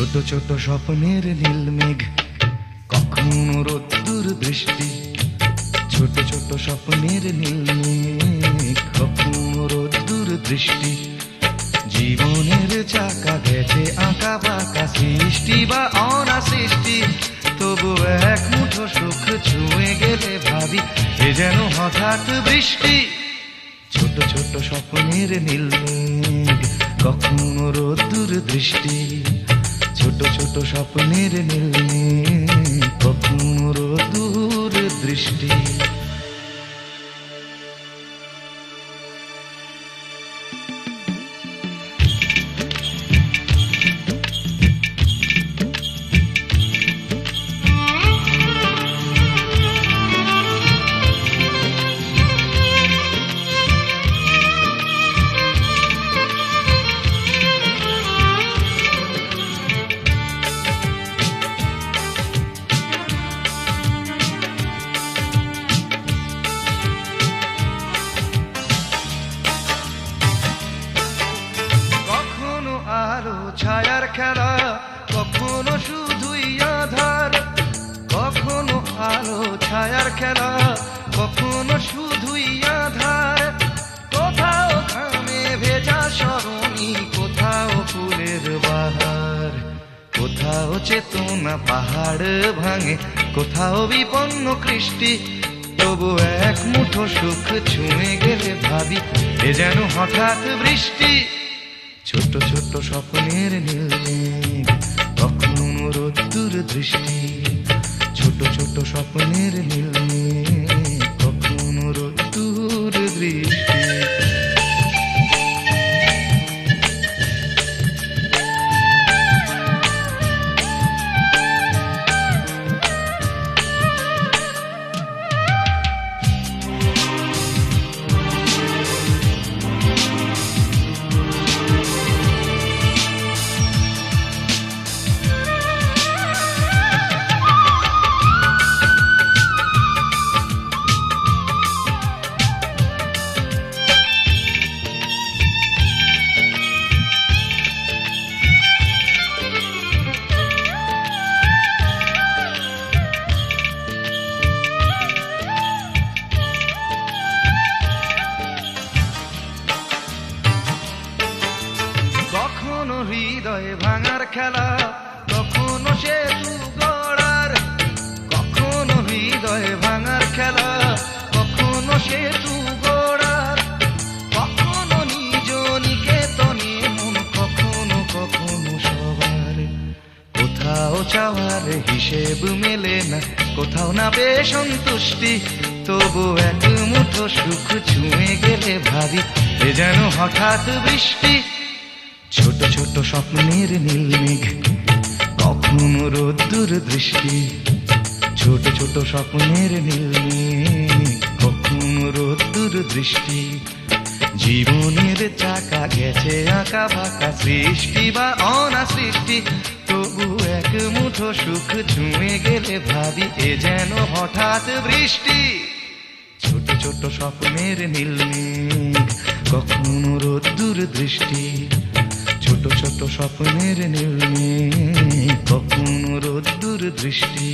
ছোট ছোট স্বপ্নের নীল মেঘ, কখনো রোদ্দুর বৃষ্টি। ছোট ছোট স্বপ্নের নীল মেঘ, কখনো রোদ্দুর বৃষ্টি। জীবনের চাকা গেছে আঁকা বাঁকা, সৃষ্টি বা অনাসৃষ্টি। তবু এক মুঠো সুখ ছুঁয়ে গেলে ভাবি এ যেন হঠাৎ বৃষ্টি। ছোট ছোট স্বপ্নের নীল মেঘ, কখনো রোদ্দুর দৃষ্টি। ছোট ছোট স্বপ্নের নীল মেঘ, কখনো রোদ্দুর দৃষ্টি। আলো ছায়ার খেলা, কখনো শুধুই আধার। কখনো আলো ছায়ার খেলা, কখনো শুধুই আধার। কোথাও থামে ভেজা সরণি, কোথাও ফুলের বাহার। কোথাও চেতনা পাহাড় ভাঙে, কোথাও বিপন্ন কৃষ্টি। তবু এক মুঠো সুখ ছুঁয়ে গেলে ভাবি এ যেন হঠাৎ বৃষ্টি। ছোট ছোট স্বপ্নের নীল মেঘ, কখনো রোদ্দুর দৃষ্টি। ছোট ছোট স্বপ্নের নীল মেঘ, কখনো রোদ্দুর দৃষ্টি। কখনো হৃদয়ে ভাঙার খেলা, কখনো সেতু গড়ার। কখনো হৃদয়ে ভাঙার খেলা, কখনো সেতু গড়ার। কখনো নিজ নিকেতনে মন, কখনো কখনো সবার। কোথাও চাওয়ার হিসেব মেলে না, কোথাও না পেয়ে সন্তুষ্টি। তবু এক মুঠো সুখ ছুঁয়ে গেলে ভাবি এ যেন হঠাৎ বৃষ্টি। ছোট ছোট স্বপ্নের নীল মেঘ, কখনো রোদ্দুর দৃষ্টি। ছোট ছোট স্বপ্নের নীল মেঘ, কখনো রোদ্দুর দৃষ্টি। জীবনের চাকা গেছে আঁকা বাঁকা, সৃষ্টি বা অনাসৃষ্টি। তবু এক মুঠো সুখ ছুঁয়ে গেলে ভাবি এ যেন হঠাৎ বৃষ্টি। ছোট ছোট স্বপ্নের নীল মেঘ, কখনো রোদ্দুর দৃষ্টি। ছোট ছোট স্বপ্নের নীল মেঘ, কখনো রোদ্দুর দৃষ্টি।